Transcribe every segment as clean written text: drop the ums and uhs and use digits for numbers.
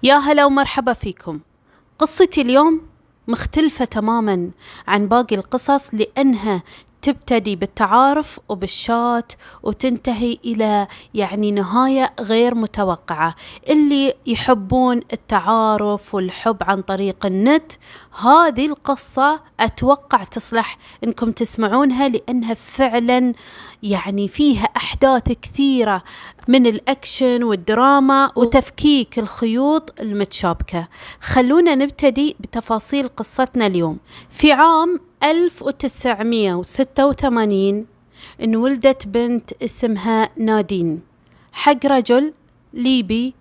يا هلا ومرحبا فيكم. قصتي اليوم مختلفة تماما عن باقي القصص، لأنها تبتدي بالتعارف وبالشات وتنتهي إلى نهاية غير متوقعة. اللي يحبون التعارف والحب عن طريق النت، هذه القصة أتوقع تصلح إنكم تسمعونها، لأنها فعلا فيها أحداث كثيرة من الأكشن والدراما وتفكيك الخيوط المتشابكة. خلونا نبتدي بتفاصيل قصتنا اليوم. في عام 1986 انولدت بنت اسمها نادين حق رجل ليبي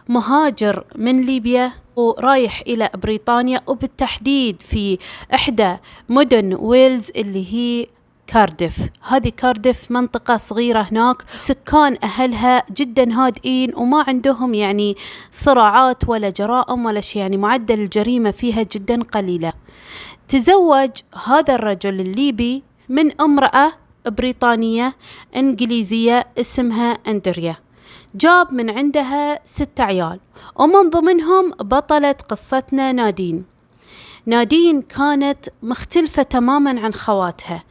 مهاجر من ليبيا ورايح إلى بريطانيا، وبالتحديد في إحدى مدن ويلز اللي هي كارديف. هذه كارديف منطقة صغيرة هناك، سكان أهلها جدا هادئين وما عندهم صراعات ولا جرائم ولا شيء، معدل الجريمة فيها جدا قليلة. تزوج هذا الرجل الليبي من امرأة بريطانية إنجليزية اسمها أندريا. جاب من عندها 6 عيال، ومن ضمنهم بطلة قصتنا نادين. نادين كانت مختلفة تماما عن خواتها،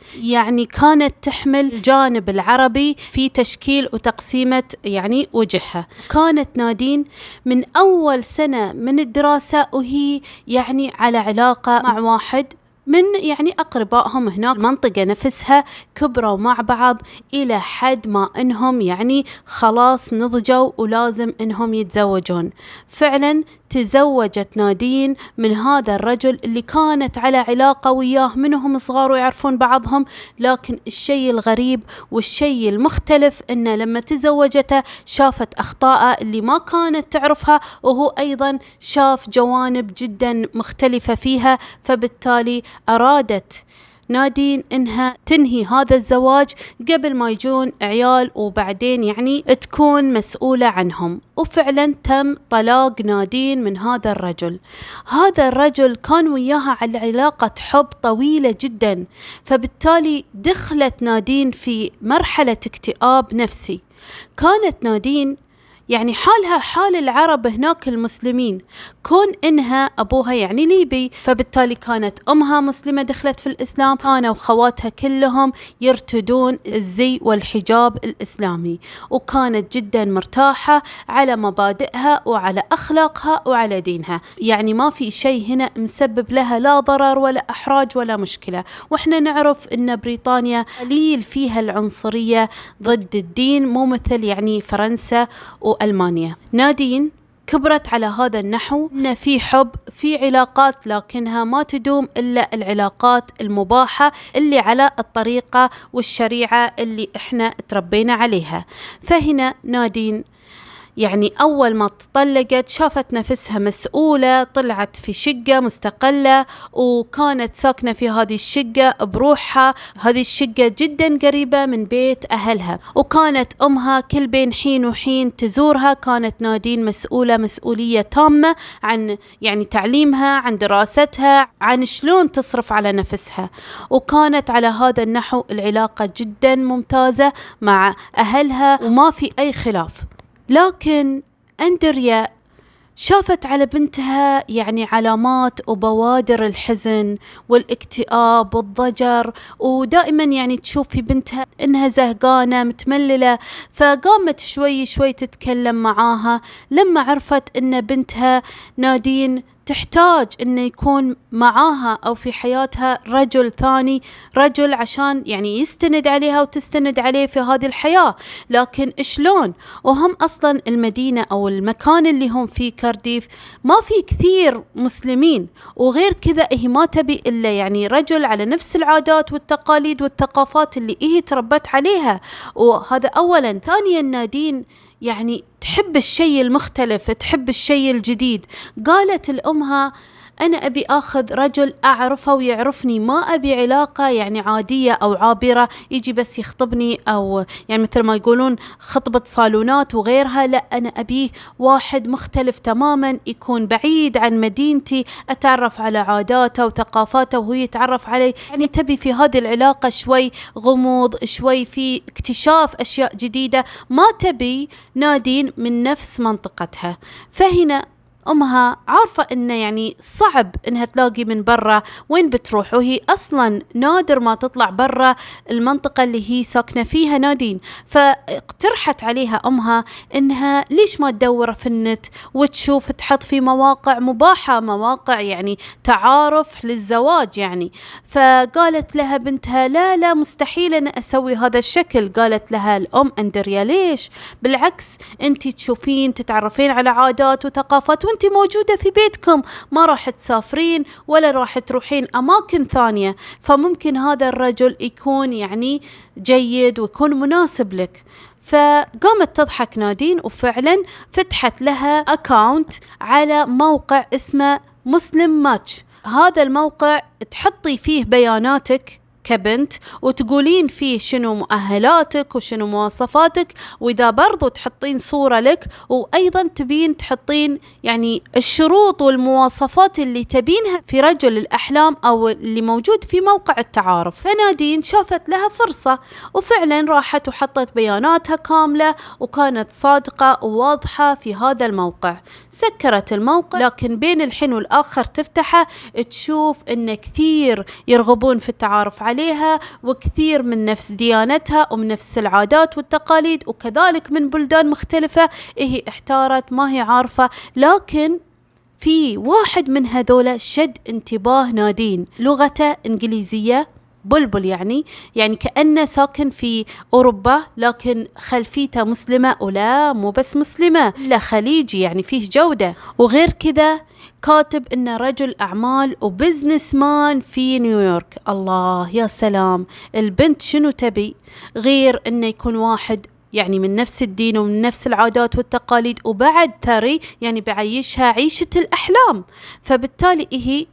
كانت تحمل الجانب العربي في تشكيل وتقسيمة وجهها. كانت نادين من أول سنة من الدراسة وهي على علاقة مع واحد من أقربائهم هناك المنطقة نفسها، كبروا مع بعض إلى حد ما إنهم خلاص نضجوا ولازم إنهم يتزوجون. فعلا تزوجت نادين من هذا الرجل اللي كانت على علاقة وياه منهم صغار ويعرفون بعضهم. لكن الشيء الغريب والشيء المختلف إنه لما تزوجته شافت أخطاء اللي ما كانت تعرفها، وهو أيضا شاف جوانب جدا مختلفة فيها. فبالتالي أرادت نادين إنها تنهي هذا الزواج قبل ما يجون عيال، وبعدين تكون مسؤولة عنهم. وفعلا تم طلاق نادين من هذا الرجل. هذا الرجل كان وياها على علاقة حب طويلة جدا، فبالتالي دخلت نادين في مرحلة اكتئاب نفسي. كانت نادين حالها حال العرب هناك المسلمين، كون إنها أبوها ليبي، فبالتالي كانت أمها مسلمة دخلت في الإسلام، أنا وخواتها كلهم يرتدون الزي والحجاب الإسلامي، وكانت جدا مرتاحة على مبادئها وعلى أخلاقها وعلى دينها. ما في شيء هنا مسبب لها لا ضرر ولا إحراج ولا مشكلة. وإحنا نعرف إن بريطانيا قليل فيها العنصرية ضد الدين، مو مثل فرنسا وألمانيا. نادين كبرت على هذا النحو، إن في حب، في علاقات، لكنها ما تدوم إلا العلاقات المباحة اللي على الطريقة والشريعة اللي إحنا تربينا عليها. فهنا نادين أول ما تطلقت شافت نفسها مسؤولة، طلعت في شقة مستقلة وكانت ساكنة في هذه الشقة بروحها. هذه الشقة جدا قريبة من بيت أهلها، وكانت أمها كل بين حين وحين تزورها. كانت نادين مسؤولة مسؤولية تامة عن تعليمها، عن دراستها، عن شلون تصرف على نفسها. وكانت على هذا النحو العلاقة جدا ممتازة مع أهلها وما في أي خلاف. لكن أندريا شافت على بنتها علامات وبوادر الحزن والاكتئاب والضجر، ودائما تشوف في بنتها إنها زهقانة متمللة. فقامت شوي شوي تتكلم معاها لما عرفت إن بنتها نادين تحتاج إنه يكون معاها أو في حياتها رجل ثاني، رجل عشان يستند عليها وتستند عليه في هذه الحياة. لكن شلون وهم أصلا المدينة أو المكان اللي هم فيه كارديف ما في كثير مسلمين، وغير كذا هي ما تبي إلا رجل على نفس العادات والتقاليد والثقافات اللي هي تربت عليها. وهذا أولا. ثانيا نادين تحب الشيء المختلف، تحب الشيء الجديد. قالت لأمها أنا أبي أخذ رجل أعرفه ويعرفني، ما أبي علاقة عادية أو عابرة يجي بس يخطبني، أو مثل ما يقولون خطبة صالونات وغيرها. لا، أنا أبيه واحد مختلف تماما، يكون بعيد عن مدينتي، أتعرف على عاداته وثقافاته وهو يتعرف علي. تبي في هذه العلاقة شوي غموض، شوي في اكتشاف أشياء جديدة، ما تبي نادين من نفس منطقتها. فهنا أمها عارفة إنه يعني صعب إنها تلاقي من برا وين بتروح، وهي أصلا نادر ما تطلع برا المنطقة اللي هي ساكنة فيها نادين. فاقترحت عليها أمها إنها ليش ما تدور في النت وتشوف تحط في مواقع مباحة، مواقع يعني تعارف للزواج يعني. فقالت لها بنتها لا مستحيل أنا أسوي هذا الشكل. قالت لها الأم أندريا ليش؟ بالعكس أنت تشوفين تتعرفين على عادات وثقافات وأنت موجودة في بيتكم، ما راح تسافرين ولا راح تروحين أماكن ثانية، فممكن هذا الرجل يكون يعني جيد ويكون مناسب لك. فقامت تضحك نادين وفعلا فتحت لها أكاونت على موقع اسمه مسلم ماتش. هذا الموقع تحطي فيه بياناتك كبنت وتقولين فيه شنو مؤهلاتك وشنو مواصفاتك، وإذا برضو تحطين صورة لك، وأيضا تبين تحطين يعني الشروط والمواصفات اللي تبينها في رجل الأحلام أو اللي موجود في موقع التعارف. فنادين شافت لها فرصة وفعلا راحت وحطت بياناتها كاملة وكانت صادقة وواضحة في هذا الموقع. سكرت الموقع، لكن بين الحين والآخر تفتحه تشوف إن كثير يرغبون في التعارف عليها، وكثير من نفس ديانتها ومن نفس العادات والتقاليد، وكذلك من بلدان مختلفة هي احتارت ما هي عارفة. لكن في واحد من هذولا شد انتباه نادين، لغته إنجليزية بلبل يعني كأنه ساكن في أوروبا لكن خلفيته مسلمة، ولا مو بس مسلمة، لا خليجي يعني فيه جودة. وغير كذا كاتب إنه رجل أعمال وبزنس مان في نيويورك. الله يا سلام، البنت شنو تبي غير إنه يكون واحد يعني من نفس الدين ومن نفس العادات والتقاليد، وبعد ثري يعني بعيشها عيشة الأحلام. فبالتالي هي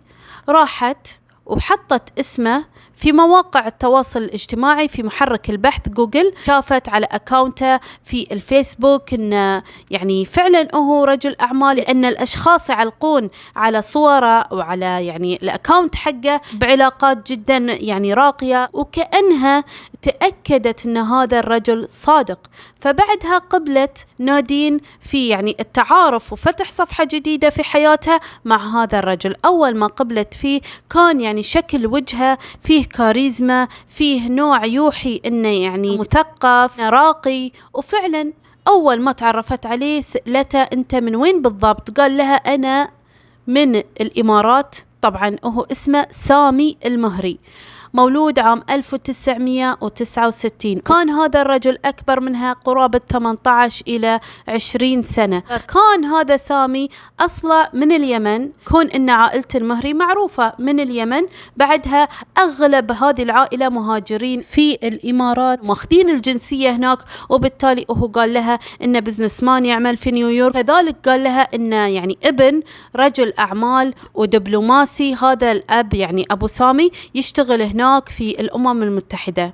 راحت وحطت اسمه في مواقع التواصل الاجتماعي، في محرك البحث جوجل، شافت على أكاونته في الفيسبوك إنه يعني فعلا هو رجل أعمال، لأن الأشخاص يعلقون على صوره وعلى يعني الأكاونت حقه بعلاقات جدا يعني راقية، وكأنها تأكدت أن هذا الرجل صادق. فبعدها قبلت نادين في يعني التعارف وفتح صفحة جديدة في حياتها مع هذا الرجل. أول ما قبلت فيه كان يعني شكل وجهه فيه كاريزما، فيه نوع يوحي إنه يعني مثقف راقي. وفعلا أول ما تعرفت عليه سألته أنت من وين بالضبط؟ قال لها أنا من الإمارات. طبعا هو اسمه سامي المهري، مولود عام 1969. كان هذا الرجل أكبر منها قرابة 18 إلى 20 سنة. كان هذا سامي أصلا من اليمن، كون إن عائلة المهري معروفة من اليمن، بعدها أغلب هذه العائلة مهاجرين في الإمارات ماخذين الجنسية هناك، وبالتالي هو قال لها إنه بزنس مان يعمل في نيويورك. كذلك قال لها إنه يعني ابن رجل أعمال ودبلوماسي. هذا الأب يعني أبو سامي يشتغل هناك في الأمم المتحدة.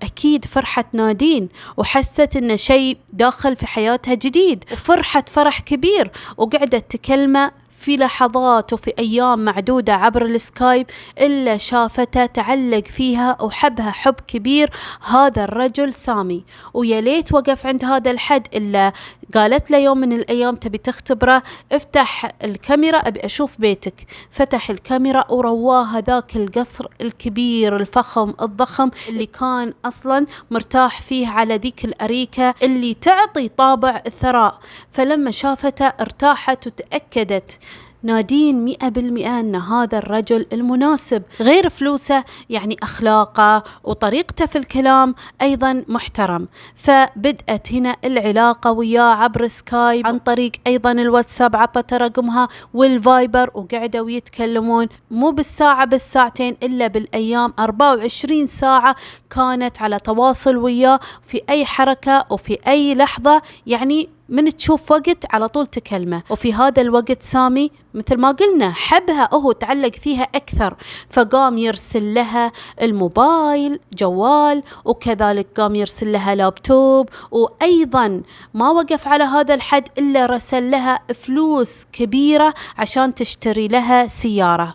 أكيد فرحت نادين وحست إن شيء داخل في حياتها جديد، وفرحت فرح كبير، وقعدت تكلمه في لحظات وفي أيام معدودة عبر السكايب، إلا شافته تعلق فيها وحبها حب كبير هذا الرجل سامي. ويا ليت وقف عند هذا الحد، إلا قالت له يوم من الأيام تبي تختبره، افتح الكاميرا أبي أشوف بيتك. فتح الكاميرا ورواه ذاك القصر الكبير الفخم الضخم اللي كان أصلا مرتاح فيه على ذيك الأريكة اللي تعطي طابع الثراء. فلما شافته ارتاحت وتأكدت نادين 100% أن هذا الرجل المناسب. غير فلوسه يعني أخلاقه وطريقته في الكلام أيضا محترم. فبدأت هنا العلاقة وياه عبر سكايب، عن طريق أيضا الواتساب، عطت رقمها والفايبر، وقعدوا يتكلمون مو بالساعة بالساعتين، إلا بالأيام 24 ساعة كانت على تواصل وياه في أي حركة وفي أي لحظة. يعني من تشوف وقت على طول تكلمه. وفي هذا الوقت سامي مثل ما قلنا حبها، هو تعلق فيها أكثر، فقام يرسل لها الموبايل جوال، وكذلك قام يرسل لها لابتوب، وأيضا ما وقف على هذا الحد إلا رسل لها فلوس كبيرة عشان تشتري لها سيارة.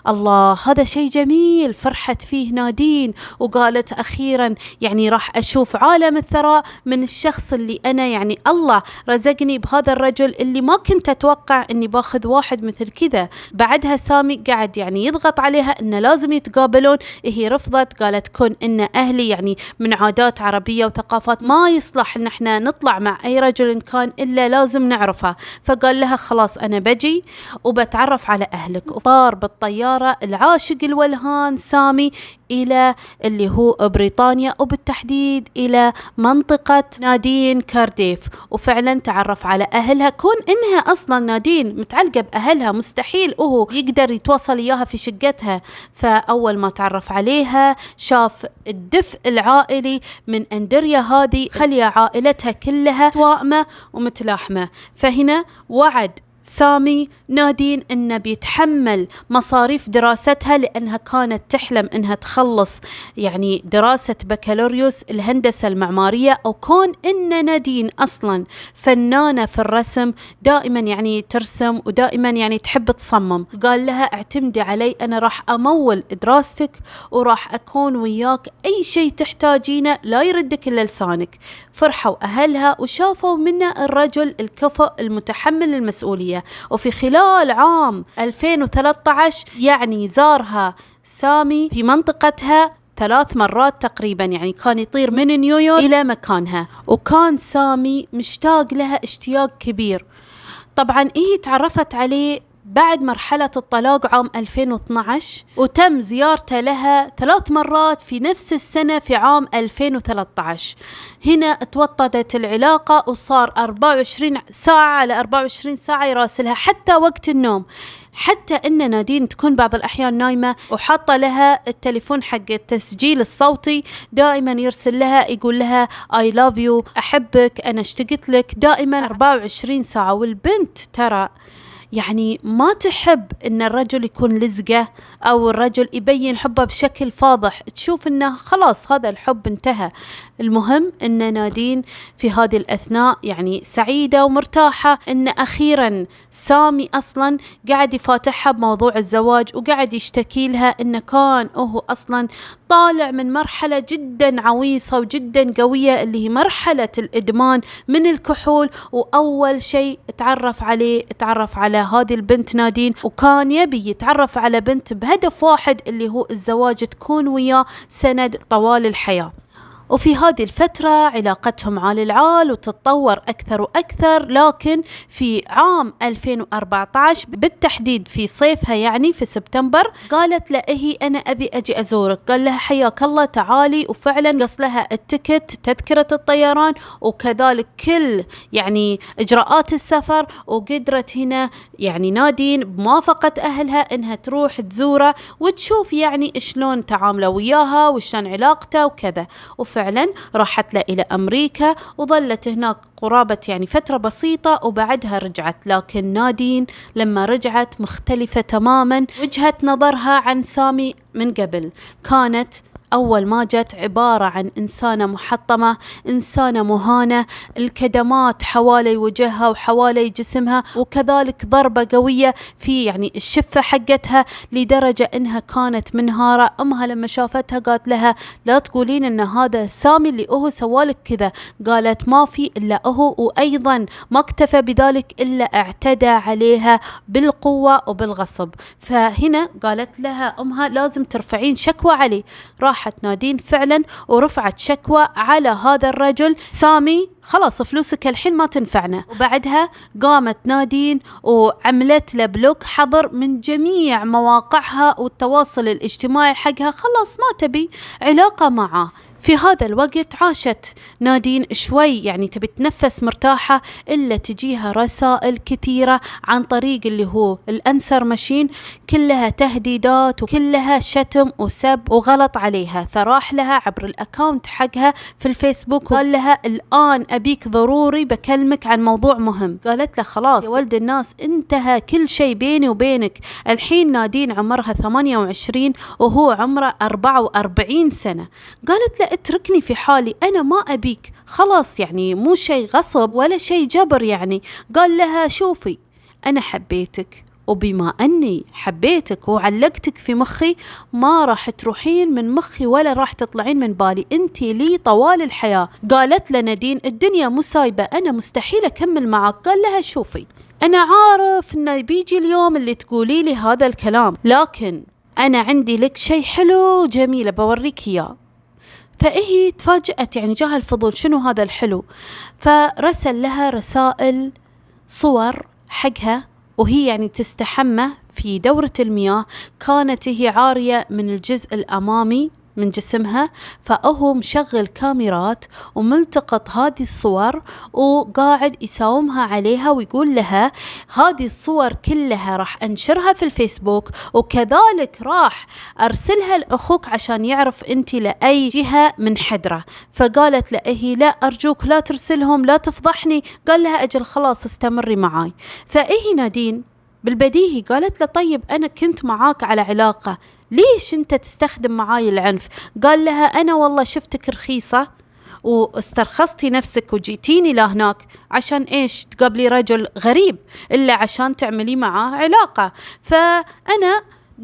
الله، هذا شيء جميل. فرحت فيه نادين وقالت أخيرا يعني راح أشوف عالم الثراء من الشخص اللي أنا يعني الله رزقني بهذا الرجل اللي ما كنت أتوقع أني باخذ واحد مثل كذا. بعدها سامي قاعد يعني يضغط عليها أنه لازم يتقابلون. هي رفضت، قالت كون أن أهلي يعني من عادات عربية وثقافات ما يصلح أن احنا نطلع مع أي رجل إن كان إلا لازم نعرفه. فقال لها خلاص أنا بجي وبتعرف على أهلك. وطار بالطيارة العاشق الولهان سامي إلى اللي هو بريطانيا، وبالتحديد إلى منطقة نادين كارديف. وفعلا تعرف على أهلها، كون إنها أصلا نادين متعلقة بأهلها مستحيل وهو يقدر يتواصل إياها في شقتها. فأول ما تعرف عليها شاف الدفء العائلي من أندريا، هذه خلي عائلتها كلها توائمة ومتلاحمة. فهنا وعد سامي نادين انه بيتحمل مصاريف دراستها، لانها كانت تحلم انها تخلص يعني دراسة بكالوريوس الهندسة المعمارية. او كون ان نادين اصلا فنانة في الرسم، دائما يعني ترسم ودائما يعني تحب تصمم. قال لها اعتمدي علي، انا راح امول دراستك وراح اكون وياك، اي شيء تحتاجينه لا يردك الا لسانك. فرحوا اهلها وشافوا منه الرجل الكفؤ المتحمل المسؤولية. وفي خلال عام 2013 يعني زارها سامي في منطقتها 3 مرات تقريبا، يعني كان يطير من نيويورك إلى مكانها. وكان سامي مشتاق لها اشتياق كبير. طبعا تعرفت عليه بعد مرحلة الطلاق عام 2012، وتم زيارته لها 3 مرات في نفس السنة في عام 2013. هنا توطدت العلاقة وصار 24 ساعة على 24 ساعة يراسلها حتى وقت النوم، حتى ان نادين تكون بعض الأحيان نايمة وحاطة لها التليفون حق التسجيل الصوتي، دائما يرسل لها يقول لها I love you، أحبك، أنا اشتقت لك، دائما 24 ساعة. والبنت ترى يعني ما تحب ان الرجل يكون لزقه او الرجل يبين حبه بشكل فاضح، تشوف انه خلاص هذا الحب انتهى. المهم ان نادين في هذه الاثناء يعني سعيدة ومرتاحة ان اخيرا سامي اصلا قاعد يفاتحها بموضوع الزواج، وقاعد يشتكي لها انه كان هو اصلا طالع من مرحلة جدا عويصة وجدا قوية اللي هي مرحلة الادمان من الكحول. واول شيء تعرف على هذه البنت نادين، وكان يبي يتعرف على بنت بهدف واحد اللي هو الزواج، تكون وياه سند طوال الحياة. وفي هذه الفترة علاقتهم عال العال وتتطور أكثر وأكثر. لكن في عام 2014 بالتحديد في صيفها يعني في سبتمبر، قالت له أنا أبي أجي أزورك. قال لها حياك الله تعالي، وفعلا قص لها التيكت تذكرة الطيران وكذلك كل يعني إجراءات السفر. وقدرت هنا يعني نادين بموافقة أهلها إنها تروح تزوره وتشوف يعني شلون تعامله وياها وشلون علاقته وكذا. فعلا راحت له إلى أمريكا وظلت هناك قرابة يعني فترة بسيطة وبعدها رجعت. لكن نادين لما رجعت مختلفة تماما، وجهة نظرها عن سامي من قبل كانت أول ما جت عبارة عن إنسانة محطمة، إنسانة مهانة، الكدمات حوالي وجهها وحوالي جسمها، وكذلك ضربة قوية في يعني الشفة حقتها، لدرجة إنها كانت منهارة. أمها لما شافتها قالت لها لا تقولين إن هذا سامي اللي هو سوالك كذا. قالت ما في إلا هو، وأيضا ما اكتفى بذلك إلا اعتدى عليها بالقوة وبالغصب. فهنا قالت لها أمها لازم ترفعين شكوى عليه. راحت نادين فعلا ورفعت شكوى على هذا الرجل سامي، خلاص فلوسك الحين ما تنفعنا. وبعدها قامت نادين وعملت له بلوك حظر من جميع مواقعها والتواصل الاجتماعي حقها، خلاص ما تبي علاقة معه. في هذا الوقت عاشت نادين شوي يعني تبي تنفس مرتاحة، إلا تجيها رسائل كثيرة عن طريق اللي هو الأنسر ماشين، كلها تهديدات وكلها شتم وسب وغلط عليها. فراح لها عبر الأكاونت حقها في الفيسبوك وقال لها الآن أبيك ضروري بكلمك عن موضوع مهم. قالت له خلاص يا ولد الناس انتهى كل شيء بيني وبينك. الحين نادين عمرها 28 وهو عمره 44 سنة. قالت له اتركني في حالي، أنا ما أبيك، خلاص يعني مو شيء غصب ولا شيء جبر يعني. قال لها شوفي أنا حبيتك وبما أني حبيتك وعلقتك في مخي ما راح تروحين من مخي ولا راح تطلعين من بالي، أنتي لي طوال الحياة. قالت له نادين الدنيا مو سايبة، أنا مستحيل أكمل معك. قال لها شوفي أنا عارف إنه بيجي اليوم اللي تقولي لي هذا الكلام، لكن أنا عندي لك شيء حلو جميل بوريك إياه. فهي تفاجأت، يعني جاها الفضول شنو هذا الحلو، فرسل لها رسائل صور حقها وهي يعني تستحمى في دورة المياه. كانت هي عارية من الجزء الأمامي من جسمها، فهو مشغل كاميرات وملتقط هذه الصور وقاعد يساومها عليها ويقول لها هذه الصور كلها راح أنشرها في الفيسبوك، وكذلك راح أرسلها لأخوك عشان يعرف أنت لأي جهة منحدرة. فقالت له لا أرجوك لا ترسلهم، لا تفضحني. قال لها أجل خلاص استمري معاي. نادين بالبديهي قالت له طيب أنا كنت معاك على علاقة، ليش أنت تستخدم معاي العنف؟ قال لها أنا والله شفتك رخيصة واسترخصتي نفسك وجيتيني لهناك عشان إيش؟ تقابلي رجل غريب إلا عشان تعملي معاه علاقة، فأنا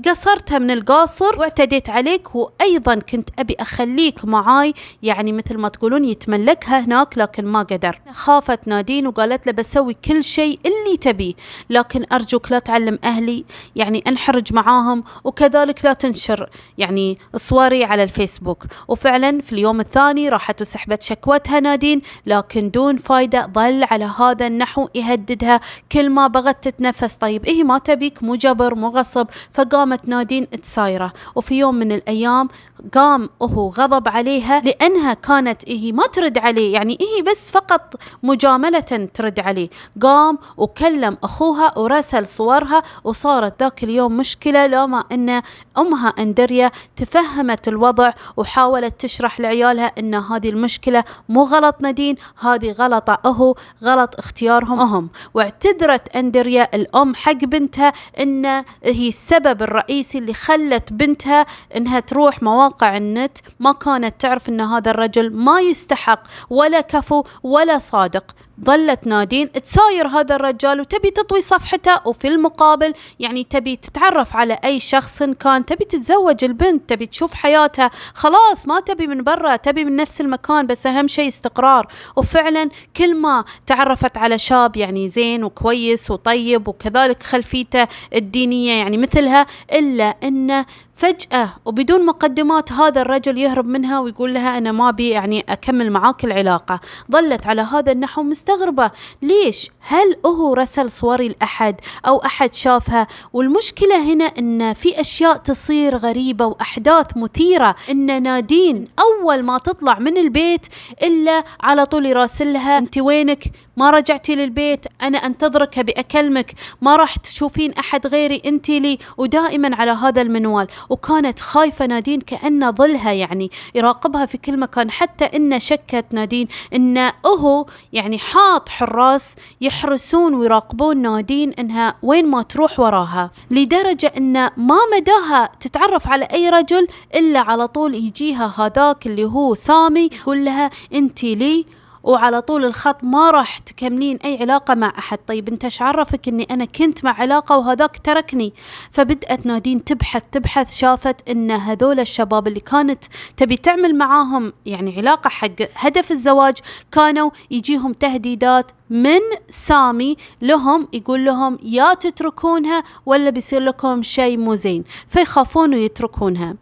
قصرتها من القاصر واعتديت عليك، وأيضا كنت أبي أخليك معاي يعني مثل ما تقولون يتملكها هناك، لكن ما قدر. خافت نادين وقالت له بسوي كل شيء اللي تبي، لكن أرجوك لا تعلم أهلي يعني أنحرج معاهم، وكذلك لا تنشر يعني صوري على الفيسبوك. وفعلا في اليوم الثاني راحت وسحبت شكوتها نادين، لكن دون فايدة، ظل على هذا النحو يهددها كل ما بغت تتنفس. طيب ما تبيك، مو جبر مو غصب. فقامت نادين تسايرة، وفي يوم من الأيام قام هو غضب عليها لأنها كانت ما ترد عليه، يعني بس فقط مجاملة ترد عليه. قام وكلم أخوها ورسل صورها، وصارت ذاك اليوم مشكلة، لما أن أمها أندريا تفهمت الوضع وحاولت تشرح لعيالها أن هذه المشكلة مو غلط نادين، هذه غلطة غلط اختيارهم أهم. واعتذرت أندريا الأم حق بنتها أن هي السبب الرئيسي اللي خلت بنتها أنها تروح مواقع النت، ما كانت تعرف أن هذا الرجل ما يستحق ولا كفو ولا صادق. ظلت نادين تساير هذا الرجال وتبي تطوي صفحته، وفي المقابل يعني تبي تتعرف على أي شخص كان، تبي تتزوج البنت، تبي تشوف حياتها، خلاص ما تبي من برا، تبي من نفس المكان، بس أهم شيء استقرار. وفعلا كل ما تعرفت على شاب يعني زين وكويس وطيب وكذلك خلفيته الدينية يعني مثلها، إلا أنه فجأة وبدون مقدمات هذا الرجل يهرب منها ويقول لها أنا ما بي يعني أكمل معاك العلاقة. ظلت على هذا النحو مستغربة، ليش؟ هل هو رسل صوري لأحد أو أحد شافها؟ والمشكلة هنا أن في أشياء تصير غريبة وأحداث مثيرة، أن نادين أول ما تطلع من البيت إلا على طول يراسلها أنت وينك؟ ما رجعتي للبيت؟ أنا أنتظرك بأكلمك، ما راح تشوفين أحد غيري، أنت لي، ودائما على هذا المنوال. وكانت خايفة نادين كأن ظلها يعني يراقبها في كل مكان، حتى إن شكت نادين إن هو يعني حاط حراس يحرسون ويراقبون نادين إنها وين ما تروح وراها، لدرجة إن ما مداها تتعرف على أي رجل إلا على طول يجيها هذاك اللي هو سامي يقول لها أنت لي، وعلى طول الخط ما راح تكملين أي علاقة مع أحد. طيب أنت ايش عرفك أني أنا كنت مع علاقة وهذاك تركني؟ فبدأت نادين تبحث، شافت أن هذول الشباب اللي كانت تبي تعمل معاهم يعني علاقة حق هدف الزواج كانوا يجيهم تهديدات من سامي لهم، يقول لهم يا تتركونها ولا بيصير لكم شيء مو زين، فيخافون ويتركونها.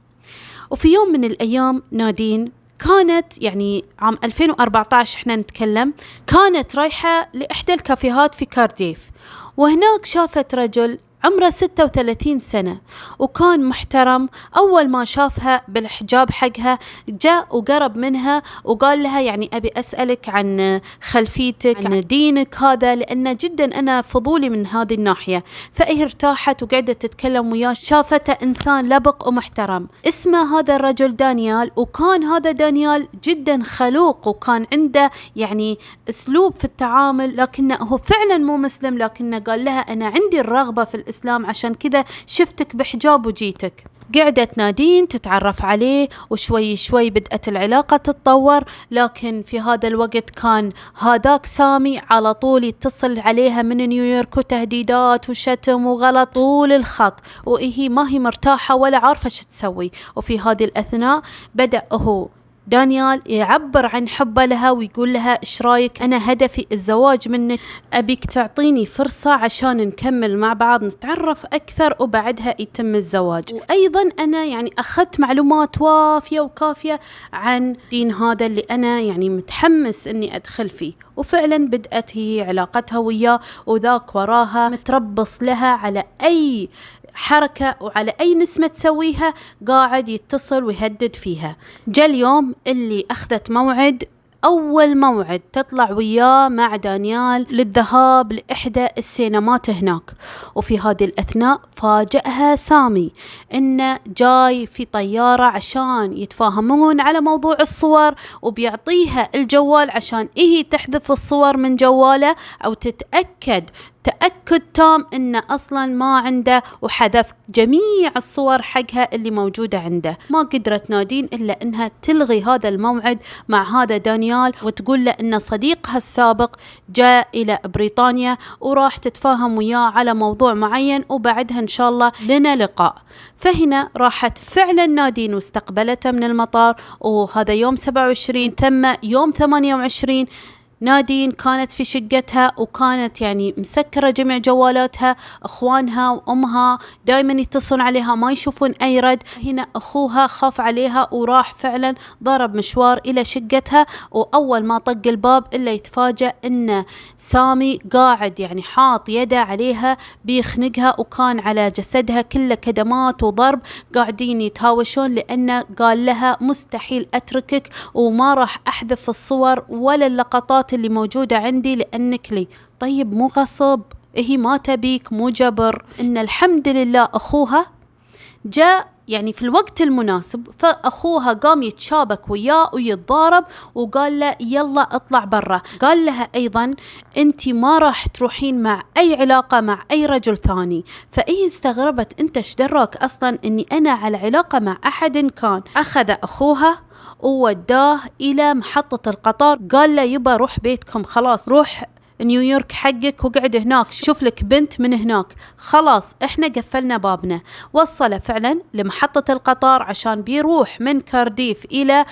وفي يوم من الأيام نادين كانت يعني عام 2014 احنا نتكلم، كانت رايحة لإحدى الكافيهات في كارديف، وهناك شافت رجل عمره 36 سنة وكان محترم. أول ما شافها بالحجاب حقها جاء وقرب منها وقال لها يعني أبي أسألك عن خلفيتك، عن دينك هذا، لأن جدا أنا فضولي من هذه الناحية. فإيه ارتاحت وقعدت تتكلم وياه، شافته إنسان لبق ومحترم. اسمه هذا الرجل دانيال، وكان هذا دانيال جدا خلوق وكان عنده يعني أسلوب في التعامل، لكنه هو فعلا مو مسلم، لكنه قال لها أنا عندي الرغبة في الإسلام عشان كذا شفتك بحجاب وجيتك. قعدت نادين تتعرف عليه، وشوي شوي بدأت العلاقة تتطور. لكن في هذا الوقت كان هذاك سامي على طول يتصل عليها من نيويورك، وتهديدات وشتم وغلط طول الخط، وهي ما هي مرتاحة ولا عارفة شو تسوي. وفي هذه الأثناء بدأ هو دانيال يعبر عن حبه لها ويقول لها إيش رايك، أنا هدفي الزواج منك، أبيك تعطيني فرصة عشان نكمل مع بعض نتعرف أكثر وبعدها يتم الزواج. وأيضا أنا يعني أخذت معلومات وافية وكافية عن دين هذا اللي أنا يعني متحمس أني أدخل فيه. وفعلا بدأت هي علاقتها وياه، وذاك وراها متربص لها على أي حركة وعلى أي نسمة تسويها، قاعد يتصل ويهدد فيها. جاء اليوم اللي أخذت موعد، أول موعد تطلع وياه مع دانيال للذهاب لإحدى السينمات هناك. وفي هذه الأثناء فاجأها سامي إنه جاي في طيارة عشان يتفاهمون على موضوع الصور، وبيعطيها الجوال عشان هي تحذف الصور من جواله، أو تتأكد تأكد تام إنه أصلا ما عنده، وحذف جميع الصور حقها اللي موجودة عنده. ما قدرت نادين إلا إنها تلغي هذا الموعد مع هذا دانيال، وتقول له إن صديقها السابق جاء إلى بريطانيا وراح تتفاهم وياه على موضوع معين، وبعدها إن شاء الله لنا لقاء. فهنا راحت فعلا نادين واستقبلته من المطار، وهذا يوم 27. ثم يوم 28 نادين كانت في شقتها، وكانت يعني مسكرة جميع جوالاتها. أخوانها وأمها دائما يتصلون عليها ما يشوفون أي رد. هنا أخوها خاف عليها وراح فعلا ضرب مشوار إلى شقتها، وأول ما طق الباب إلا يتفاجأ إن سامي قاعد يعني حاط يده عليها بيخنقها، وكان على جسدها كله كدمات وضرب، قاعدين يتهاوشون، لأنه قال لها مستحيل أتركك وما راح أحذف الصور ولا اللقطات اللي موجودة عندي لأنك لي. طيب مو غصب، هي ما تبيك، مو جبر. إن الحمد لله أخوها جاء يعني في الوقت المناسب، فأخوها قام يتشابك وياه ويتضارب، وقال له يلا اطلع برا. قال لها أيضا أنت ما راح تروحين مع أي علاقة مع أي رجل ثاني. فإيه استغربت، أنت ايش دراك أصلا أني أنا على علاقة مع أحد كان. أخذ أخوها ووداه إلى محطة القطار، قال له يبا روح بيتكم، خلاص روح نيويورك حقك وقعد هناك، شوف لك بنت من هناك، خلاص احنا قفلنا بابنا. وصل فعلا لمحطة القطار عشان بيروح من كارديف إلى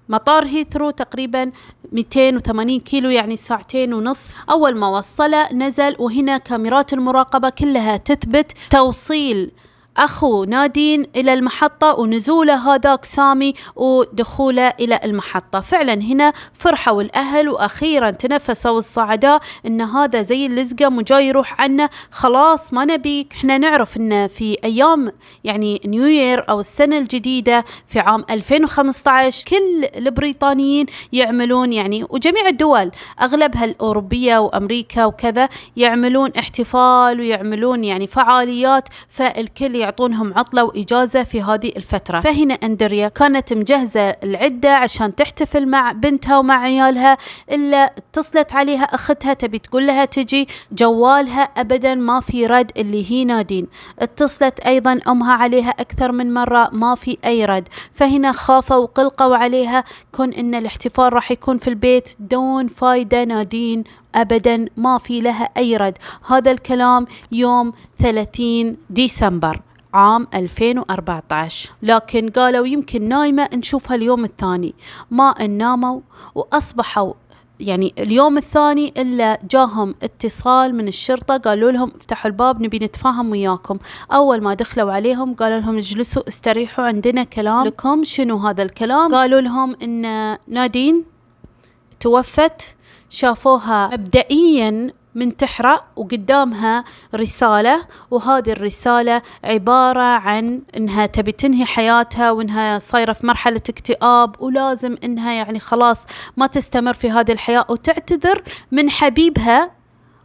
مطار هيثرو، تقريبا 280 كيلو يعني 2.5 ساعة. أول ما وصل نزل، وهنا كاميرات المراقبة كلها تثبت توصيل أخو نادين إلى المحطة ونزوله هذاك سامي ودخوله إلى المحطة. فعلا هنا فرحوا الأهل، وأخيرا تنفسوا الصعداء إن هذا زي اللزقة وجاي يروح عنا، خلاص ما نبيك. احنا نعرف إن في أيام يعني نيوير أو السنة الجديدة في عام 2015 كل البريطانيين يعملون يعني، وجميع الدول أغلبها الأوروبية وأمريكا وكذا، يعملون احتفال ويعملون يعني فعاليات، فالكل يعطونهم عطلة وإجازة في هذه الفترة. فهنا أندريا كانت مجهزة العدة عشان تحتفل مع بنتها ومع عيالها، إلا اتصلت عليها أختها تبي تقول لها تجي، جوالها أبدا ما في رد اللي هي نادين. اتصلت أيضا أمها عليها أكثر من مرة ما في أي رد. فهنا خافوا وقلقوا عليها، كون إن الاحتفال راح يكون في البيت دون فايدة نادين أبدا ما في لها أي رد. هذا الكلام يوم 30 ديسمبر عام 2014. لكن قالوا يمكن نايمة نشوفها اليوم الثاني. ما ناموا وأصبحوا يعني اليوم الثاني إلا جاهم اتصال من الشرطة، قالوا لهم افتحوا الباب نبي نتفاهم وياكم. أول ما دخلوا عليهم قالوا لهم اجلسوا استريحوا عندنا كلام لكم. شنو هذا الكلام؟ قالوا لهم إن نادين توفت، شافوها مبدئيا من تحرق وقدامها رسالة، وهذه الرسالة عبارة عن انها تبي تنهي حياتها، وانها صايرة في مرحلة اكتئاب، ولازم انها يعني خلاص ما تستمر في هذه الحياة، وتعتذر من حبيبها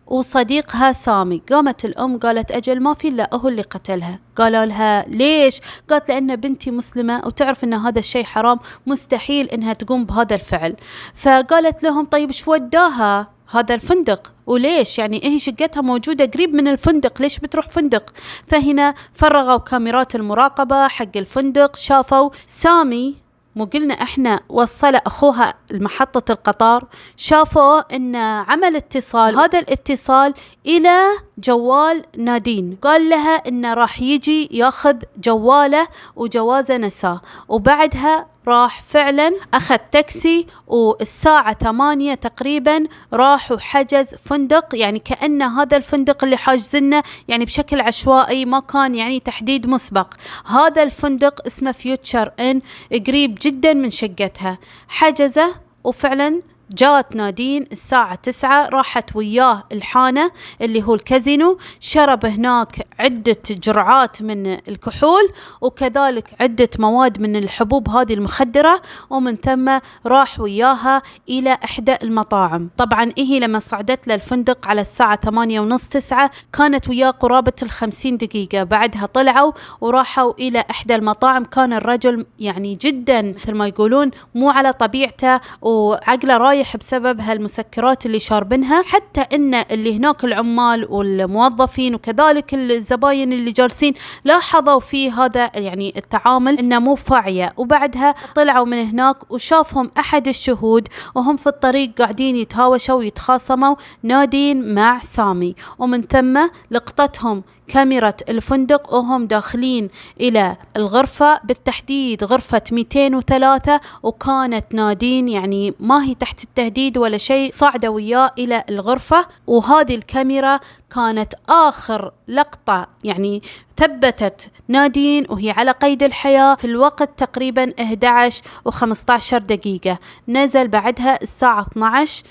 وصديقها سامي. قامت الأم قالت أجل ما في إلا هو اللي قتلها. قالوا لها ليش؟ قالت لأن بنتي مسلمة وتعرف أن هذا الشيء حرام، مستحيل أنها تقوم بهذا الفعل. فقالت لهم طيب شو وداها هذا الفندق، وليش يعني هي شقتها موجودة قريب من الفندق، ليش بتروح فندق؟ فهنا فرغوا كاميرات المراقبة حق الفندق، شافوا سامي، مو قلنا احنا وصل اخوها لمحطة القطار، شافوا ان عمل اتصال، هذا الاتصال الى جوال نادين، قال لها انه راح يجي ياخذ جواله وجوازه نساه، وبعدها راح فعلا أخذ تاكسي، والساعة 8 تقريبا راح وحجز فندق، يعني كأن هذا الفندق اللي حاجزنه يعني بشكل عشوائي، ما كان يعني تحديد مسبق. هذا الفندق اسمه فيوتشر إن، قريب جدا من شقتها، حجزه وفعلا جات نادين الساعة 9، راحت وياه الحانة اللي هو الكازينو، شرب هناك عدة جرعات من الكحول وكذلك عدة مواد من الحبوب هذه المخدرة، ومن ثم راح وياها إلى إحدى المطاعم. طبعا إيه لما صعدت للفندق على الساعة 8:30 9 كانت وياه قرابة 50 دقيقة، بعدها طلعوا وراحوا إلى إحدى المطاعم. كان الرجل يعني جدا مثل ما يقولون مو على طبيعته وعقله رايح بسبب هالمسكرات اللي شاربينها، حتى ان اللي هناك العمال والموظفين وكذلك الزباين اللي جالسين لاحظوا في هذا يعني التعامل انه مو فاعية. وبعدها طلعوا من هناك وشافهم احد الشهود وهم في الطريق قاعدين يتهاوشوا ويتخاصموا نادين مع سامي، ومن ثم لقطتهم كاميرا الفندق وهم داخلين إلى الغرفة، بالتحديد غرفة 203، وكانت نادين يعني ما هي تحت التهديد ولا شيء، صعدوا وياه إلى الغرفة. وهذه الكاميرا كانت آخر لقطة يعني ثبتت نادين وهي على قيد الحياة في الوقت تقريبا 11:15 دقيقة. نزل بعدها الساعة 12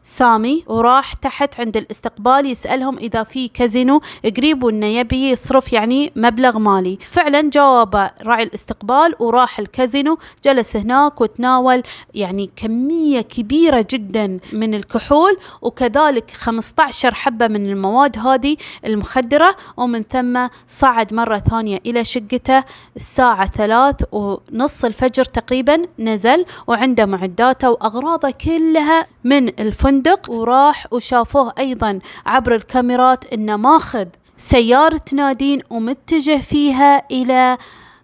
سامي وراح تحت عند الاستقبال يسألهم إذا في كازينو قريب وإنه يبي يصرف يعني مبلغ مالي. فعلا جاوب راعي الاستقبال وراح الكازينو، جلس هناك وتناول يعني كمية كبيرة جدا من الكحول وكذلك 15 حبة من المواد هذه المخدرة، ومن ثم صعد مرة ثانية إلى شقته الساعة 3:30 الفجر تقريبا، نزل وعنده معداته وأغراضه كلها من الفندق، وراح وشافوه أيضا عبر الكاميرات إنه ماخذ سيارة نادين ومتجه فيها إلى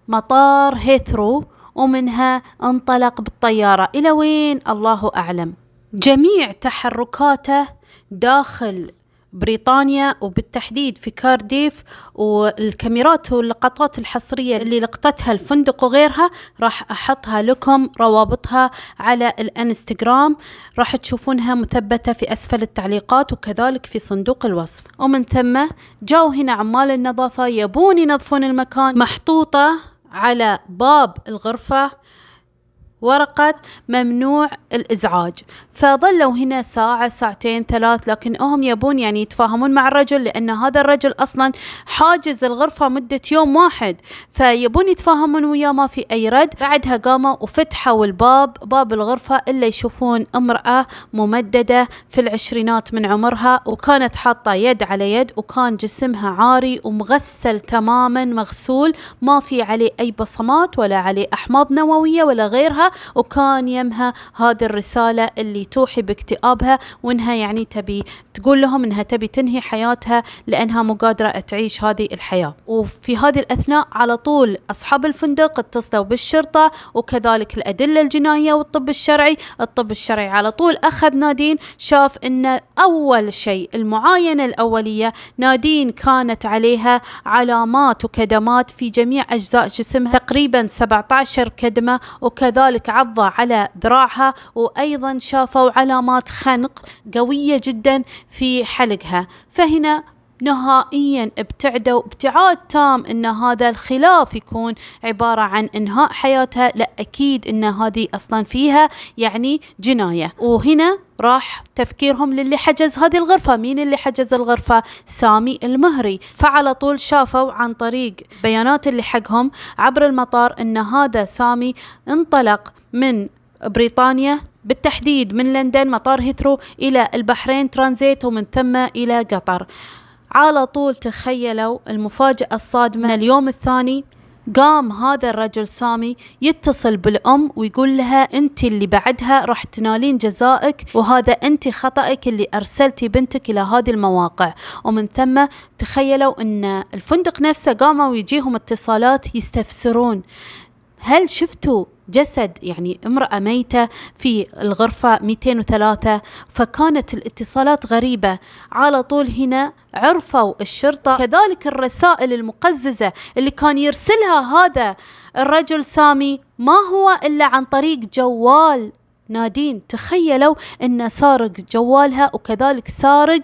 مطار هيثرو، ومنها انطلق بالطيارة إلى وين الله أعلم. جميع تحركاته داخل بريطانيا وبالتحديد في كارديف، والكاميرات واللقطات الحصرية اللي لقطتها الفندق وغيرها راح أحطها لكم روابطها على الانستغرام، راح تشوفونها مثبتة في أسفل التعليقات وكذلك في صندوق الوصف. ومن ثم جاءوا هنا عمال النظافة يبون ينظفون المكان، محطوطة على باب الغرفة ورقة ممنوع الإزعاج. فظلوا هنا ساعة ساعتين 3، لكن هم يبون يعني يتفاهمون مع الرجل، لأن هذا الرجل أصلا حاجز الغرفة مدة يوم واحد، فيبون يتفاهمون وياه، ما في أي رد. بعدها قاموا وفتحوا باب الغرفة إلا يشوفون امرأة ممددة في العشرينات من عمرها، وكانت حاطة يد على يد، وكان جسمها عاري ومغسل تماما، مغسول ما في عليه أي بصمات ولا عليه أحماض نووية ولا غيرها، وكان يمها هذه الرسالة اللي توحي باكتئابها، وانها يعني تبي تقول لهم انها تبي تنهي حياتها لانها مو قادرة تعيش هذه الحياة. وفي هذه الاثناء على طول اصحاب الفندق اتصلوا بالشرطة وكذلك الادلة الجنائية والطب الشرعي. الطب الشرعي على طول اخذ نادين، شاف ان اول شيء المعاينة الاولية نادين كانت عليها علامات وكدمات في جميع اجزاء جسمها، تقريبا 17 كدمة، وكذلك عضة على ذراعها، وأيضا شافوا علامات خنق قوية جدا في حلقها. فهنا نهائيا ابتعدوا ابتعاد تام ان هذا الخلاف يكون عبارة عن انهاء حياتها، لا اكيد ان هذه اصلا فيها يعني جناية. وهنا راح تفكيرهم للي حجز هذه الغرفة. مين اللي حجز الغرفة؟ سامي المهري. فعلى طول شافوا عن طريق بيانات اللي حقهم عبر المطار ان هذا سامي انطلق من بريطانيا، بالتحديد من لندن مطار هيثرو إلى البحرين ترانزيت، ومن ثم إلى قطر. على طول تخيلوا المفاجأة الصادمة، اليوم الثاني قام هذا الرجل سامي يتصل بالأم ويقول لها أنت اللي بعدها راح تنالين جزائك، وهذا أنت خطأك اللي أرسلتي بنتك إلى هذه المواقع. ومن ثم تخيلوا أن الفندق نفسه قاموا ويجيهم اتصالات يستفسرون هل شفتوا جسد يعني امرأة ميتة في الغرفة 203. فكانت الاتصالات غريبة. على طول هنا عرفوا الشرطة. كذلك الرسائل المقززة اللي كان يرسلها هذا الرجل سامي ما هو إلا عن طريق جوال نادين. تخيلوا أنه سارق جوالها وكذلك سارق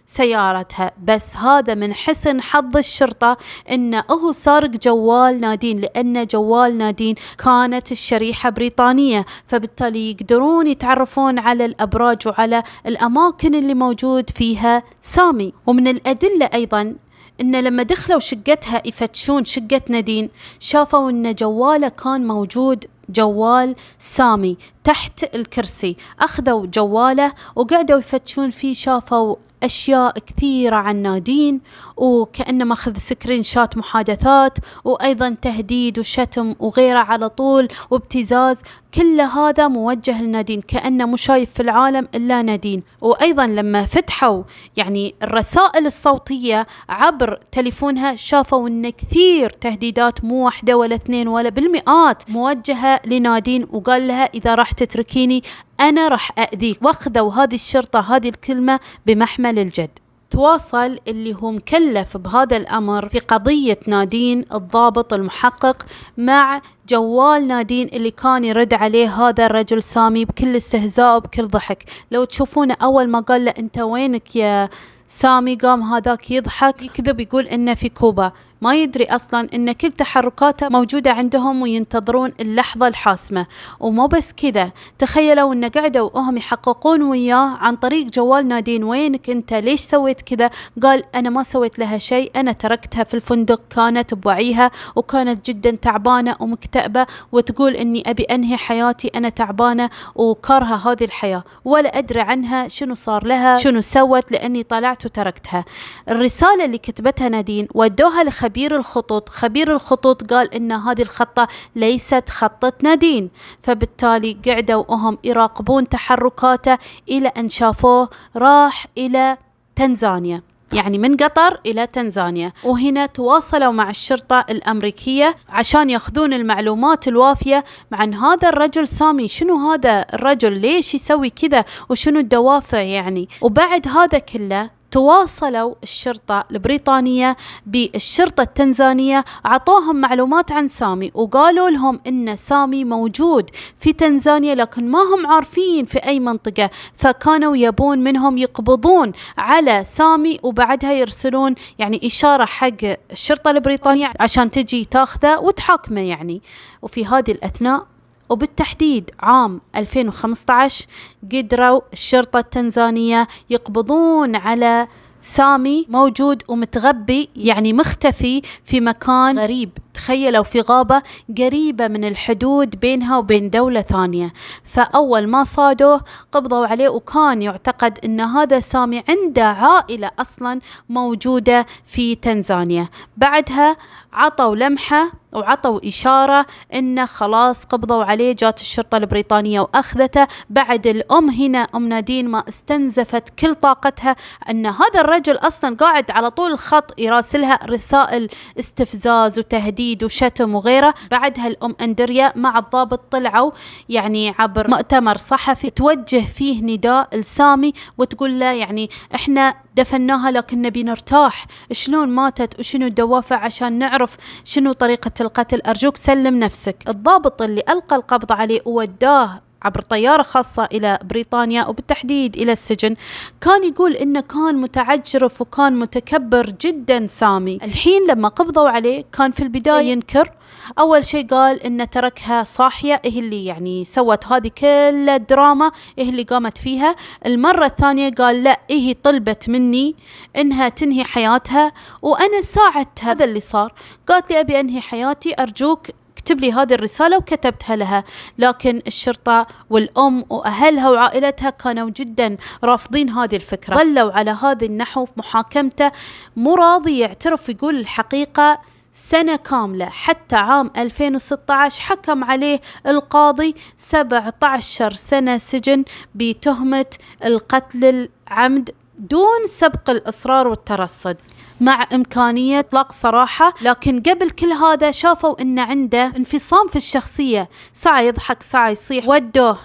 سيارتها. بس هذا من حسن حظ الشرطة انه هو سارق جوال نادين، لان جوال نادين كانت الشريحة بريطانية، فبالتالي يقدرون يتعرفون على الابراج وعلى الاماكن اللي موجود فيها سامي. ومن الادلة ايضا ان لما دخلوا شقتها يفتشون شقة نادين شافوا ان جواله كان موجود، جوال سامي تحت الكرسي. اخذوا جواله وقعدوا يفتشون فيه، شافوا أشياء كثيرة عن نادين، وكأنه ماخذ سكرين شات محادثات، وأيضا تهديد وشتم وغيره على طول وابتزاز. كل هذا موجه لنادين، كأنه مو شايف في العالم إلا نادين. وأيضا لما فتحوا يعني الرسائل الصوتية عبر تليفونها شافوا أن كثير تهديدات، مو واحدة ولا اثنين ولا بالمئات، موجهة لنادين، وقال لها إذا راح تتركيني أنا راح أذيك. واخذوا هذه الشرطة هذه الكلمة بمحمل الجد. تواصل اللي هو مكلف بهذا الأمر في قضية نادين، الضابط المحقق، مع جوال نادين اللي كان يرد عليه هذا الرجل سامي بكل استهزاء وبكل ضحك. لو تشوفونه أول ما قال له أنت وينك يا سامي، قام هذاك يضحك يكذب يقول إنه في كوبا، ما يدري أصلا إن كل تحركاته موجودة عندهم وينتظرون اللحظة الحاسمة. ومو بس كذا، تخيلوا إن قعدوا وهم يحققون وياه عن طريق جوال نادين، وينك أنت، ليش سويت كذا؟ قال أنا ما سويت لها شيء، أنا تركتها في الفندق، كانت بوعيها وكانت جدا تعبانة ومكتئبة، وتقول إني أبي أنهي حياتي، أنا تعبانة وكارهة هذه الحياة، ولا أدري عنها شنو صار لها شنو سوت، لأني طلعت وتركتها. الرسالة اللي كتبتها نادين ودوها خبير الخطوط. خبير الخطوط قال إن هذه الخطة ليست خطة نادين، فبالتالي قعدوا وهم يراقبون تحركاته إلى أن شافوه راح إلى تنزانيا، يعني من قطر إلى تنزانيا. وهنا تواصلوا مع الشرطة الأمريكية عشان يأخذون المعلومات الوافية عن هذا الرجل سامي، شنو هذا الرجل، ليش يسوي كذا، وشنو الدوافع يعني. وبعد هذا كله تواصلوا الشرطة البريطانية بالشرطة التنزانية، عطوهم معلومات عن سامي وقالوا لهم إن سامي موجود في تنزانيا، لكن ما هم عارفين في أي منطقة، فكانوا يبون منهم يقبضون على سامي وبعدها يرسلون يعني إشارة حق الشرطة البريطانية عشان تجي تاخذه وتحاكمه يعني. وفي هذه الأثناء وبالتحديد عام 2015 قدروا الشرطة التنزانية يقبضون على سامي موجود ومتغبي، يعني مختفي في مكان غريب. تخيلوا في غابة قريبة من الحدود بينها وبين دولة ثانية. فأول ما صادوه قبضوا عليه، وكان يعتقد أن هذا سامي عنده عائلة أصلا موجودة في تنزانيا. بعدها عطوا لمحة وعطوا إشارة إنه خلاص قبضوا عليه، جات الشرطة البريطانية وأخذته. بعد الأم هنا أم نادين ما استنزفت كل طاقتها أن هذا الرجل أصلا قاعد على طول الخط يراسلها رسائل استفزاز وتهديد وشتم وغيره. بعدها الأم أندريا مع الضابط طلعوا يعني عبر مؤتمر صحفي توجه فيه نداء لسامي وتقول له يعني إحنا دفناها لكن نبي نرتاح، شلون ماتت وشنو الدوافع عشان نعرف شنو طريقة القتل، أرجوك سلم نفسك. الضابط اللي ألقى القبض عليه ووداه عبر طيارة خاصة إلى بريطانيا وبالتحديد إلى السجن، كان يقول إنه كان متعجرف وكان متكبر جدا سامي. الحين لما قبضوا عليه كان في البداية ينكر. أول شيء قال إنه تركها صاحية، إيه اللي يعني سوت هذه كل الدراما، إيه اللي قامت فيها. المرة الثانية قال لا، إيه طلبت مني إنها تنهي حياتها وأنا ساعدت، هذا اللي صار. قالت لي أبي أنهي حياتي، أرجوك اكتب لي هذه الرسالة، وكتبتها لها. لكن الشرطة والأم وأهلها وعائلتها كانوا جدا رافضين هذه الفكرة، ظلوا على هذا النحو في محاكمته، مو راضي يعترف يقول الحقيقة سنة كاملة حتى عام 2016 حكم عليه القاضي 17 سنة سجن بتهمة القتل العمد دون سبق الإصرار والترصد، مع إمكانية إطلاق صراحة. لكن قبل كل هذا شافوا إن عنده انفصام في الشخصية، ساعة يضحك ساعة يصيح. ودوه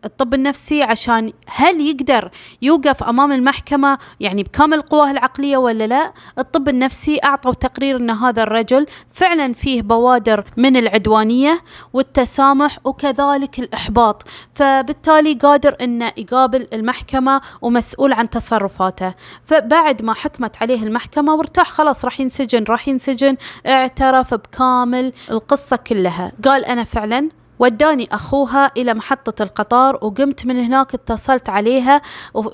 الطب النفسي عشان هل يقدر يوقف أمام المحكمة يعني بكامل قواه العقلية ولا لا. الطب النفسي أعطوا تقرير أن هذا الرجل فعلا فيه بوادر من العدوانية والتسامح وكذلك الإحباط، فبالتالي قادر أنه يقابل المحكمة ومسؤول عن تصرفاته. فبعد ما حكمت عليه المحكمة وارتاح خلاص راح ينسجن، اعترف بكامل القصة كلها. قال أنا فعلا وداني أخوها إلى محطة القطار وقمت من هناك اتصلت عليها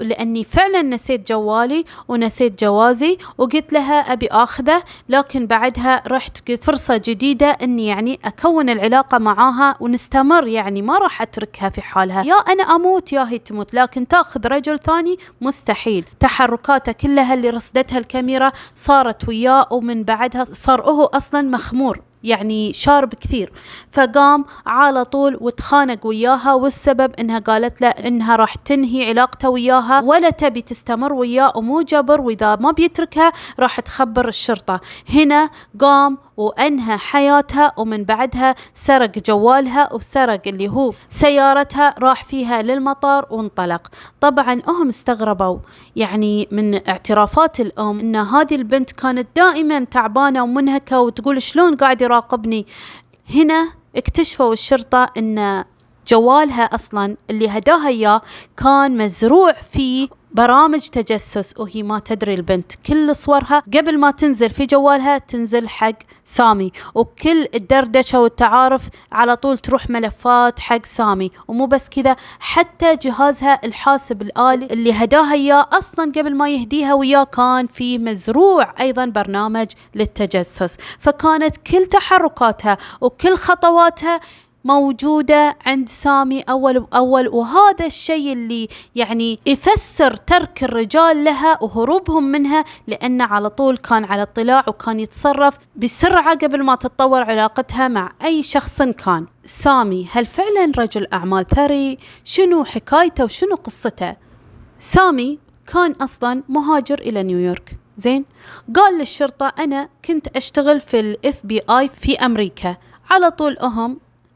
لأني فعلا نسيت جوالي ونسيت جوازي وقلت لها أبي أخذه، لكن بعدها رحت قلت فرصة جديدة أني يعني أكون العلاقة معاها ونستمر، يعني ما راح أتركها في حالها، يا أنا أموت يا هي تموت، لكن تأخذ رجل ثاني مستحيل. تحركاته كلها اللي رصدتها الكاميرا صارت وياه، ومن بعدها صار هو أصلا مخمور يعني شارب كثير، فقام على طول وتخانق وياها، والسبب انها قالت له انها راح تنهي علاقته وياها ولا تبي تستمر وياه ومو جبر، واذا ما بيتركها راح تخبر الشرطة. هنا قام وأنهى حياتها، ومن بعدها سرق جوالها وسرق اللي هو سيارتها، راح فيها للمطار وانطلق. طبعا هم استغربوا يعني من اعترافات الأم أن هذه البنت كانت دائما تعبانة ومنهكة وتقول شلون قاعد يراقبني. هنا اكتشفوا الشرطة أن جوالها أصلا اللي هداها إياه كان مزروع فيه برامج تجسس، وهي ما تدري البنت كل صورها قبل ما تنزل في جوالها تنزل حق سامي، وكل الدردشة والتعارف على طول تروح ملفات حق سامي. ومو بس كذا، حتى جهازها الحاسب الآلي اللي هداها إياه أصلا قبل ما يهديها وياه كان فيه مزروع أيضا برنامج للتجسس، فكانت كل تحركاتها وكل خطواتها موجودة عند سامي أول بأول. وهذا الشيء اللي يعني يفسر ترك الرجال لها وهروبهم منها، لأنه على طول كان على اطلاع وكان يتصرف بسرعة قبل ما تتطور علاقتها مع أي شخص كان. سامي هل فعلا رجل أعمال ثري؟ شنو حكايته وشنو قصته؟ سامي كان أصلا مهاجر إلى نيويورك، زين؟ قال للشرطة أنا كنت أشتغل في ال FBI في أمريكا. على طول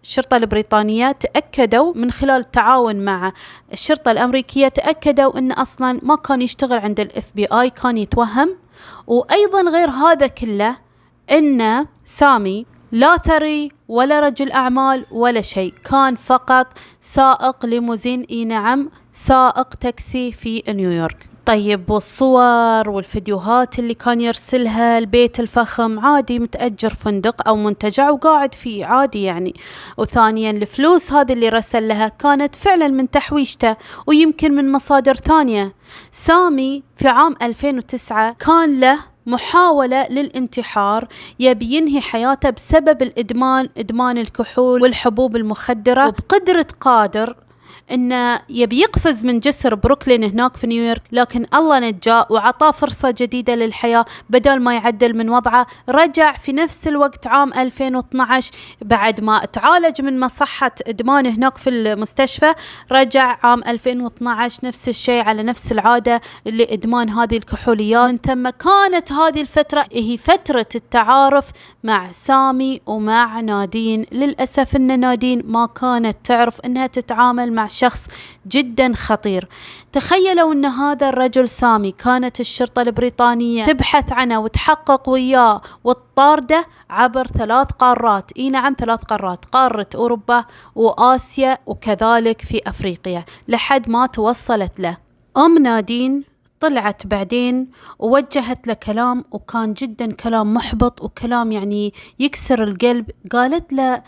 الشرطة البريطانية تأكدوا من خلال التعاون مع الشرطة الأمريكية، تأكدوا أن أصلا ما كان يشتغل عند ال FBI، كان يتوهم. وأيضا غير هذا كله أن سامي لا ثري ولا رجل أعمال ولا شيء، كان فقط سائق ليموزين، نعم سائق تاكسي في نيويورك. طيب والصور والفيديوهات اللي كان يرسلها، البيت الفخم عادي متأجر فندق أو منتجع وقاعد فيه عادي يعني. وثانيا الفلوس هذه اللي رسل لها كانت فعلا من تحويشته ويمكن من مصادر ثانية. سامي في عام 2009 كان له محاولة للانتحار، يبي ينهي حياته بسبب الإدمان، إدمان الكحول والحبوب المخدرة، وبقدرة قادر إنه يبي يقفز من جسر بروكلين هناك في نيويورك، لكن الله نجاه وعطاه فرصة جديدة للحياة. بدل ما يعدل من وضعه رجع في نفس الوقت عام 2012 بعد ما تعالج من مصحة إدمان هناك في المستشفى، رجع عام 2012 نفس الشيء على نفس العادة لإدمان هذه الكحوليات. من ثم كانت هذه الفترة هي فترة التعارف مع سامي ومع نادين. للأسف أن نادين ما كانت تعرف أنها تتعامل مع شخص جدا خطير. تخيلوا أن هذا الرجل سامي كانت الشرطة البريطانية تبحث عنه وتحقق وياه وتطارده عبر 3 قارات، نعم 3 قارات، قارة أوروبا وآسيا وكذلك في أفريقيا، لحد ما توصلت له. نادين طلعت بعدين ووجهت له كلام، وكان جدا كلام محبط وكلام يعني يكسر القلب. قالت له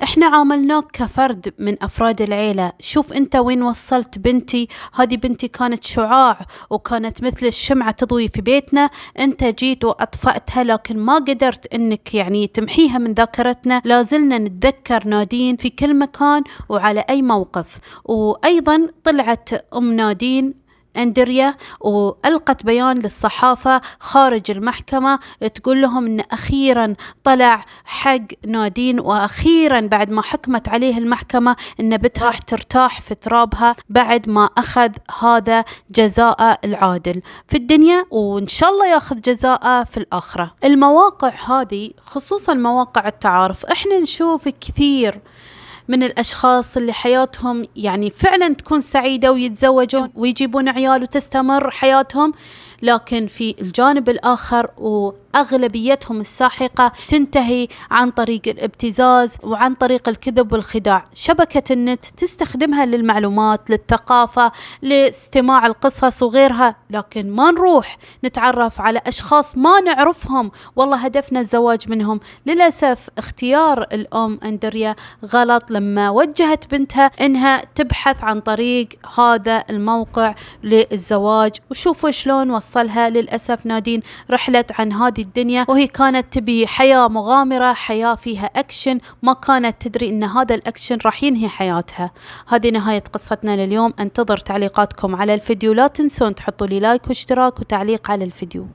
احنا عاملناك كفرد من افراد العيلة، شوف انت وين وصلت بنتي، هذه بنتي كانت شعاع وكانت مثل الشمعة تضوي في بيتنا، انت جيت واطفأتها لكن ما قدرت انك يعني تمحيها من ذاكرتنا، لازلنا نتذكر نادين في كل مكان وعلى اي موقف. وايضا طلعت نادين أندريا، وألقت بيان للصحافة خارج المحكمة تقول لهم أن أخيرا طلع حق نادين، وأخيرا بعد ما حكمت عليه المحكمة أن بتراح ترتاح في ترابها بعد ما أخذ هذا جزاء العادل في الدنيا، وإن شاء الله ياخذ جزاء في الآخرة. المواقع هذه خصوصا مواقع التعارف احنا نشوف كثير من الأشخاص اللي حياتهم يعني فعلا تكون سعيدة ويتزوجون ويجيبون عيال وتستمر حياتهم، لكن في الجانب الآخر وأغلبيتهم الساحقة تنتهي عن طريق الابتزاز وعن طريق الكذب والخداع. شبكة النت تستخدمها للمعلومات، للثقافة، لاستماع القصص وغيرها، لكن ما نروح نتعرف على أشخاص ما نعرفهم والله هدفنا الزواج منهم. للأسف اختيار الأم أندريا غلط لما وجهت بنتها إنها تبحث عن طريق هذا الموقع للزواج، وشوفوا شلون وصلها للأسف نادين رحلة عن هذه الدنيا، وهي كانت تبي حياة مغامرة، حياة فيها أكشن، ما كانت تدري أن هذا الأكشن راح ينهي حياتها. هذه نهاية قصتنا لليوم. انتظر تعليقاتكم على الفيديو، لا تنسون تحطوا لي لايك واشتراك وتعليق على الفيديو.